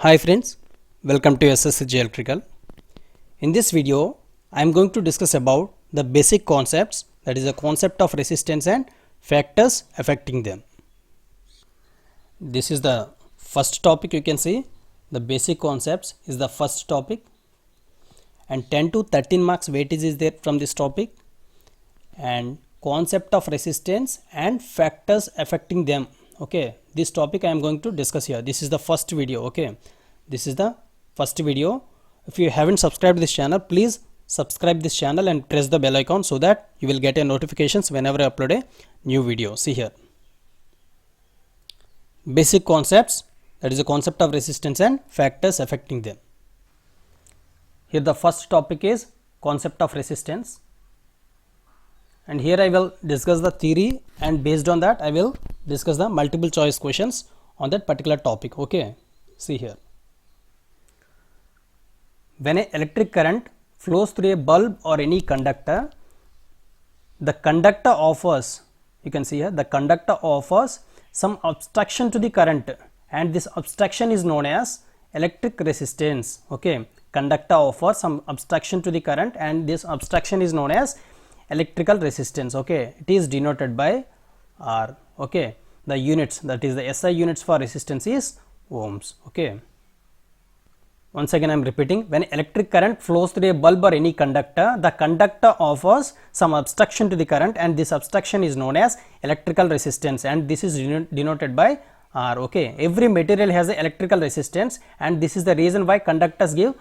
Hi friends, welcome to SSC Electrical. In this video, I am going to discuss about the basic concepts, that is the concept of resistance and factors affecting them. This is the first topic. You can see the basic concepts is the first topic, and 10 to 13 marks weightage is there from this topic, and concept of resistance and factors affecting them. Okay, this topic I am going to discuss here. This is the first video. Okay, this is the first video. If you haven't subscribed this channel, please subscribe this channel and press the bell icon so that you will get a notifications whenever I upload a new video. See here, basic concepts, that is the concept of resistance and factors affecting them. Here the first topic is concept of resistance, and here I will discuss the theory, and based on that I will discuss the multiple choice questions on that particular topic. Okay, see here, when an electric current flows through a bulb or any conductor, the conductor offers, you can see here, the conductor offers some obstruction to the current, and this obstruction is known as electric resistance. Okay, conductor offers some obstruction to the current, and this obstruction is known as electrical resistance. Okay, it is denoted by R. Okay, the units, that is the SI units for resistance is ohms. Okay, once again I am repeating, when electric current flows through a bulb or any conductor, the conductor offers some obstruction to the current, and this obstruction is known as electrical resistance, and this is denoted by R. Okay, every material has an electrical resistance, and this is the reason why conductors give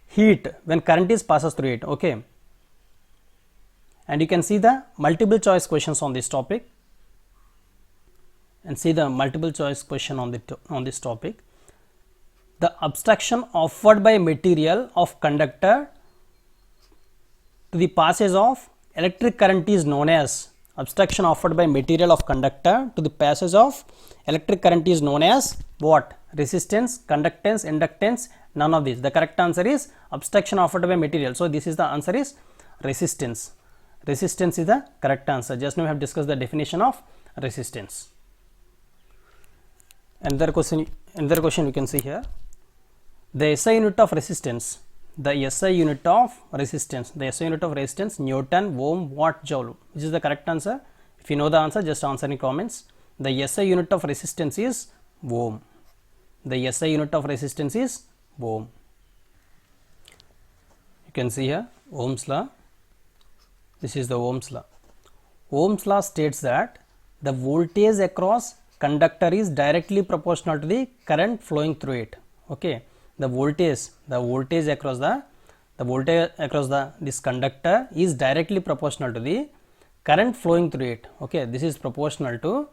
heat when current is passes through it. Okay, and you can see the multiple choice questions on this topic, and see the multiple choice question on this topic. The obstruction offered by material of conductor to the passage of electric current is known as, obstruction offered by material of conductor to the passage of electric current is known as what? Resistance, conductance, inductance, none of these. The correct answer is obstruction offered by material. So this is the answer is resistance. Resistance is the correct answer. Just now we have discussed the definition of resistance. Another question you can see here, the SI unit of resistance, the SI unit of resistance, Newton, ohm, watt, joule. Which is the correct answer? If you know the answer, just answer in comments. The SI unit of resistance is ohm. The SI unit of resistance is ohm. You can see here Ohm's law. This is the Ohm's law. Ohm's law states that the voltage across conductor is directly proportional to the current flowing through it. Okay, the voltage across this conductor is directly proportional to the current flowing through it. Okay, this is proportional to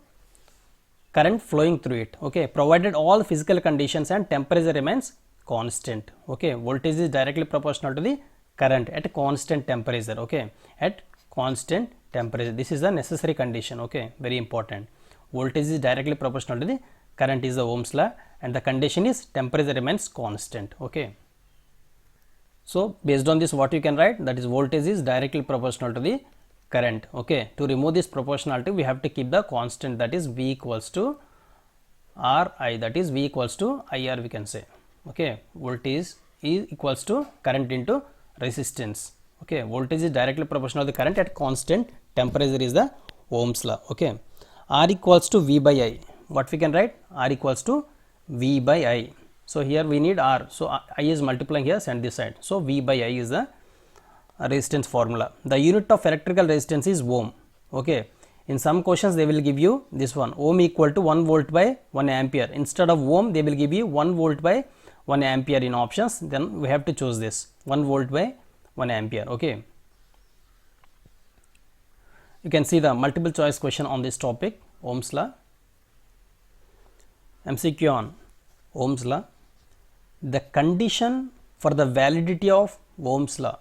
current flowing through it. Okay, provided all physical conditions and temperature remains constant. Okay, voltage is directly proportional to the current at constant temperature. Okay, at constant temperature, this is the necessary condition. Okay, very important. Voltage is directly proportional to the current is the Ohm's law, and the condition is temperature remains constant. Okay, so based on this, what you can write, that is voltage is directly proportional to the current. Okay, to remove this proportionality, we have to keep the constant, that is V equals to RI, that is V equals to IR, we can say. Okay, voltage is equals to current into resistance. Okay, voltage is directly proportional to the current at constant temperature is the Ohm's law. Okay, R equals to V by I. What we can write? R equals to V by I. So here we need R. So I is multiplying here and this side. So V by I is the resistance formula. The unit of electrical resistance is ohm. Okay, in some questions they will give you this one, ohm equal to 1 volt by 1 ampere. Instead of ohm, they will give you 1 volt by 1 ampere in options. Then we have to choose this 1 volt by 1 ampere. Okay, you can see the multiple choice question on this topic, Ohm's law. MCQ on Ohm's law. The condition for the validity of Ohm's law,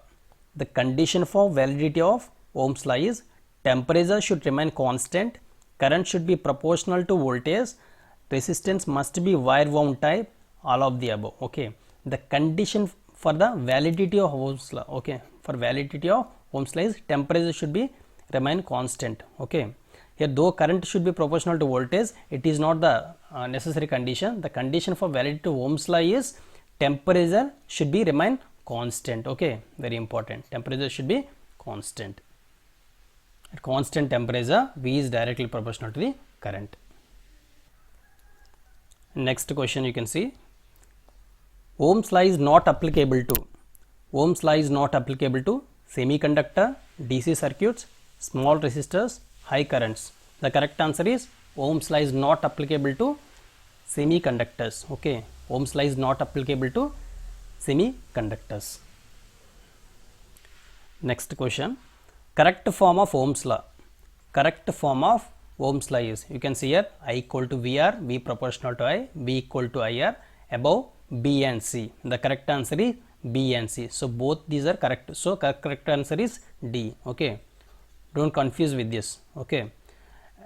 the condition for validity of Ohm's law is temperature should remain constant, current should be proportional to voltage, resistance must be wire wound type, all of the above. Okay, the condition for the validity of Ohm's law, okay, for validity of Ohm's law is temperature should be remain constant. Okay, Here though current should be proportional to voltage, it is not the necessary condition. The condition for validity to Ohm's law is temperature should be remain constant. Okay, very important. Temperature should be constant. At constant temperature, V is directly proportional to the current. Next question you can see. Ohm's law is not applicable to. Ohm's law is not applicable to semiconductor, DC circuits, small resistors, high currents. The correct answer is Ohm's law is not applicable to semiconductors. Okay, Ohm's law is not applicable to semiconductors. Next question. Correct form of Ohm's law. Correct form of Ohm's law is, you can see here, I equal to VR, V proportional to I, V equal to IR, above B and C. The correct answer is B and C. So both these are correct. So correct answer is D. Okay, don't confuse with this. Okay,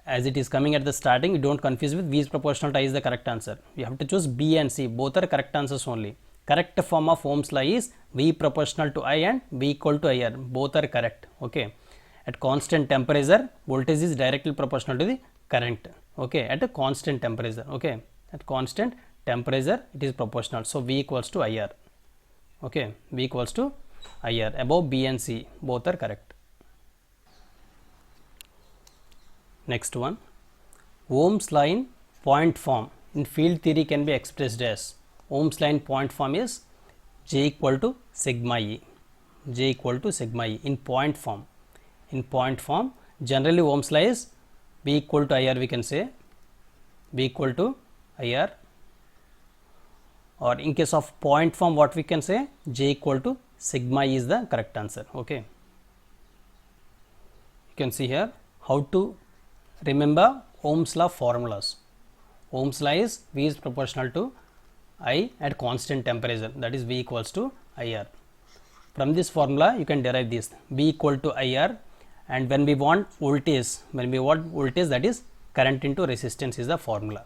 as it is coming at the starting, you don't confuse with V is proportional to I is the correct answer. You have to choose B and C. Both are correct answers only. Correct form of Ohm's law is V proportional to I and V equal to IR. Both are correct. Okay. At constant temperature, voltage is directly proportional to the current. Okay, at a constant temperature. Okay, at constant temperature, it is proportional. So V equals to IR. Okay, V equals to IR. Above B and C, both are correct. Next one. Ohm's law in point form in field theory can be expressed as, Ohm's law in point form is J equal to sigma E. J equal to sigma E in point form. In point form, generally Ohm's law is V equal to IR, we can say V equal to IR, or in case of point form, what we can say, J equal to sigma E is the correct answer. Okay, you can see here how to remember Ohm's law formulas. Ohm's law is V is proportional to I at constant temperature, that is V equals to IR. From this formula you can derive this, V equal to IR, and when we want voltage, that is current into resistance is the formula.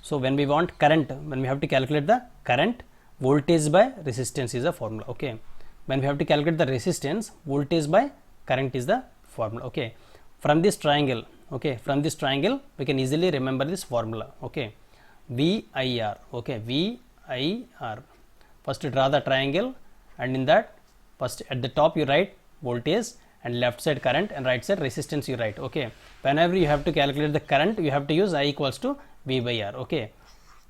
So when we want current, when we have to calculate the current, voltage by resistance is the formula. Okay, when we have to calculate the resistance, voltage by current is the formula. Okay, from this triangle, okay, from this triangle we can easily remember this formula. Okay, VIR. Okay, VIR. First draw the triangle, and in that first at the top you write voltage, and left side current, and right side resistance you write. Okay, whenever you have to calculate the current, you have to use I equals to V by R. Okay,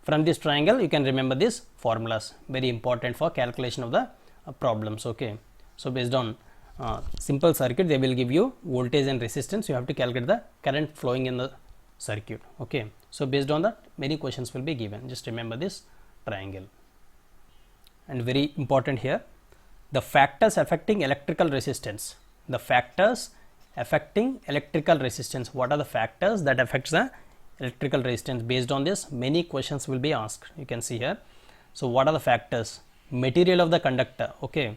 from this triangle you can remember these formulas, very important for calculation of the problems. Okay, so based on simple circuit, they will give you voltage and resistance, you have to calculate the current flowing in the circuit. Okay, so based on that many questions will be given, just remember this triangle. And very important here, the factors affecting electrical resistance. The factors affecting electrical resistance. What are the factors that affects the electrical resistance? Based on this many questions will be asked, you can see here. So what are the factors? Material of the conductor. Okay,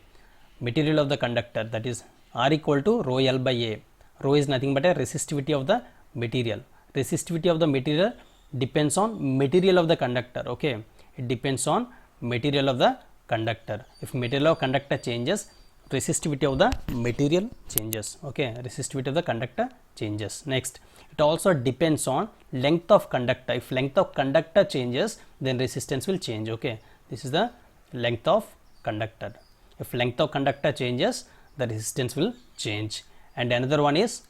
material of the conductor, that is R equal to rho L by A. Rho is nothing but a resistivity of the material. Resistivity of the material depends on material of the conductor. Okay, it depends on material of the conductor. If material of conductor changes, resistivity of the material changes. Okay, resistivity of the conductor changes. Next, it also depends on length of conductor. If length of conductor changes, then resistance will change. Okay, this is the length of conductor. If length of conductor changes, the resistance will change. And another one is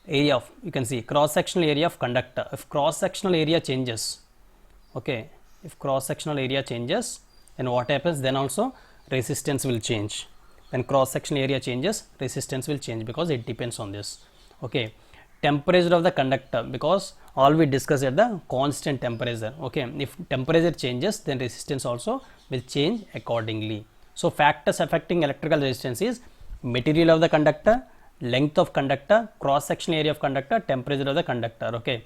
area of, you can see cross sectional area of conductor. If cross sectional area changes, okay, if cross sectional area changes, then what happens? Then also resistance will change. When cross section area changes, resistance will change, because it depends on this. Okay, temperature of the conductor, because all we discussed at the constant temperature. Okay, if temperature changes, then resistance also will change accordingly. So factors affecting electrical resistance is material of the conductor, length of conductor, cross section area of conductor, temperature of the conductor. Okay,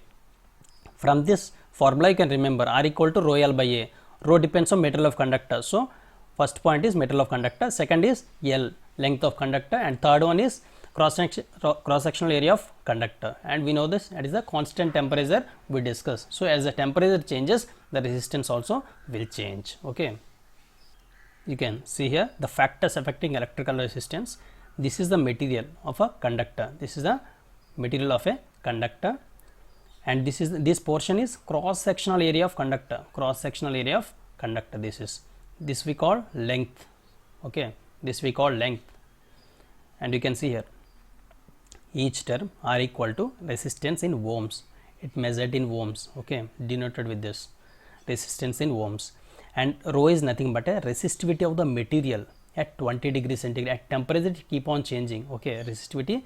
from this formula you can remember R equal to rho L by A. Rho depends on material of conductor. So first point is material of conductor, second is L, length of conductor, and third one is cross sectional area of conductor. And we know this, that is the constant temperature we discussed. So as the temperature changes, the resistance also will change. Okay, you can see here the factors affecting electrical resistance. This is the material of a conductor. This is the material of a conductor. and this portion is cross sectional area of conductor, this we call length. Okay, this we call length, and you can see here each term R equal to resistance in ohms, it measured in ohms. Okay, denoted with this resistance in ohms, and rho is nothing but a resistivity of the material at 20 degrees centigrade. At temperature it keep on changing. Okay, resistivity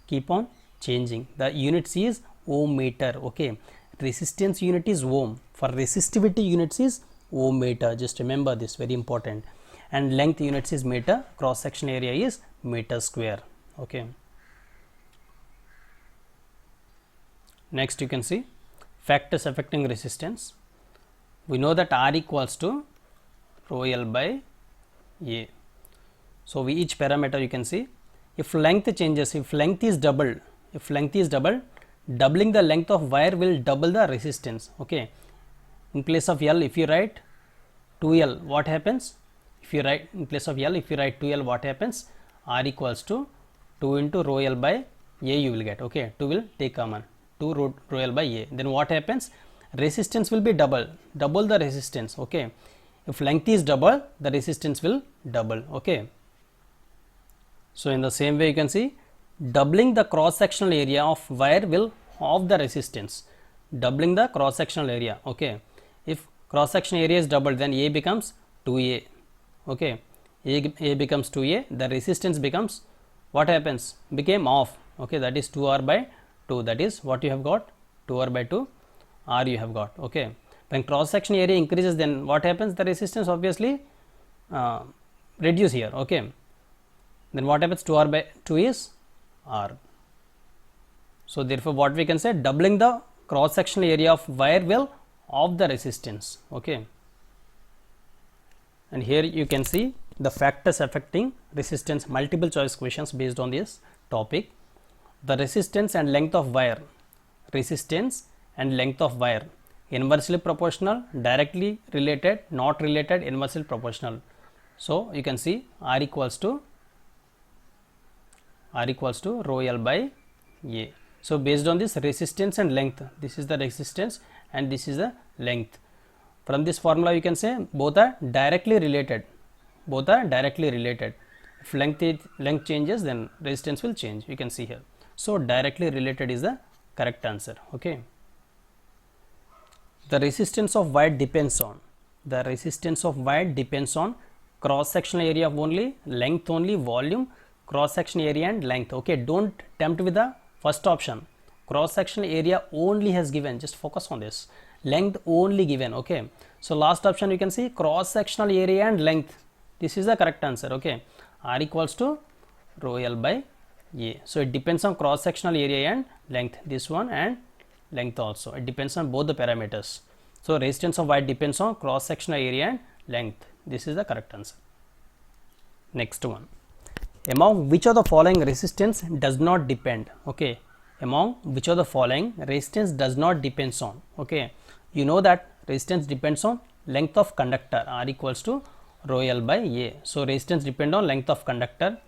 keep on changing. The units is ohm meter. Okay, resistance unit is ohm, for resistivity units is ohm meter, just remember this, very important, and length units is meter, cross section area is meter square. Okay, next you can see factors affecting resistance. We know that R equals to rho L by A. So we each parameter you can see, if length changes, if length is doubled, doubling the length of wire will double the resistance. Okay, in place of L if you write 2L, what happens? If you write in place of L, if you write 2L, what happens? R equals to 2 into rho L by A you will get. Okay, 2 will take common, 2 rho L by A. Then what happens? Resistance will be double the resistance. Okay, if length is double, the resistance will double. Okay, so in the same way you can see, doubling the cross sectional area of wire will halve the resistance, doubling the cross sectional area. Okay, if cross sectional area is doubled, then A becomes 2A. Okay, A becomes 2A, the resistance becomes, what happens? Became half. Okay, that is 2R by 2, that is what you have got, 2R by 2 R you have got. Okay, when cross section area increases, then what happens? The resistance obviously reduce here. Okay, then what happens? 2R by 2 is R. So therefore what we can say, doubling the cross sectional area of wire will halve the resistance. Okay, and here you can see the factors affecting resistance, multiple choice questions based on this topic. The resistance and length of wire, resistance and length of wire, inversely proportional, directly related, not related, inversely proportional. So you can see R equals to rho L by A. So based on this resistance and length, this is the resistance and this is the length. From this formula you can say both are directly related. If length changes, then resistance will change. You can see here. So directly related is the correct answer. Okay. The resistance of wire depends on, cross sectional area of only, length only, volume, cross section area and length. Okay, don't tempt with the first option. Cross sectional area only has given, just focus on this. Length only given. Okay, so last option you can see cross sectional area and length. This is the correct answer. Okay, R equals to rho L by A. So it depends on cross sectional area and length, this one, and length also. It depends on both the parameters. So resistance of wire depends on cross sectional area and length. This is the correct answer. Next one. Among which of the following resistance does not depend? Okay, among which of the following resistance does not depends on? Okay, you know that resistance depends on length of conductor, R equals to rho L by A. So resistance depend on length of conductor,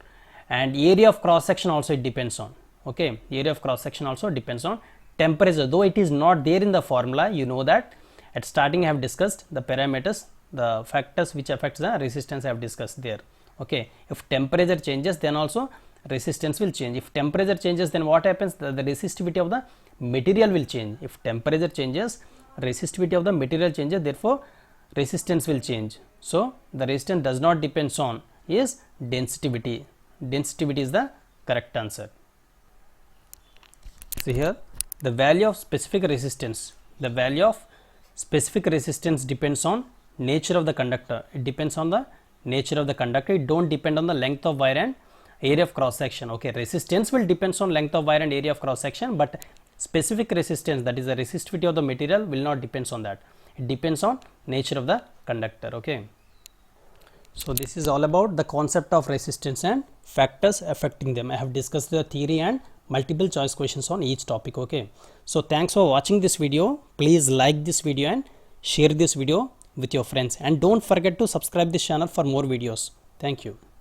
and area of cross section also it depends on. Okay, area of cross section also depends on temperature, though it is not there in the formula. You know that at starting I have discussed the parameters, the factors which affects the resistance I have discussed there. Okay, if temperature changes, then also resistance will change. If temperature changes, then what happens? The resistivity of the material will change. If temperature changes, resistivity of the material changes, therefore resistance will change. So the resistance does not depends on is density. Density is the correct answer. See here, the value of specific resistance. The value of specific resistance depends on nature of the conductor. It depends on the nature of the conductor. It don't depend on the length of wire and area of cross section. Okay, resistance will depends on length of wire and area of cross section, but specific resistance, that is the resistivity of the material, will not depends on that. It depends on nature of the conductor. Okay, so this is all about the concept of resistance and factors affecting them. I have discussed the theory and multiple choice questions on each topic. Okay, so thanks for watching this video. Please like this video and share this video with your friends, and don't forget to subscribe this channel for more videos. Thank you.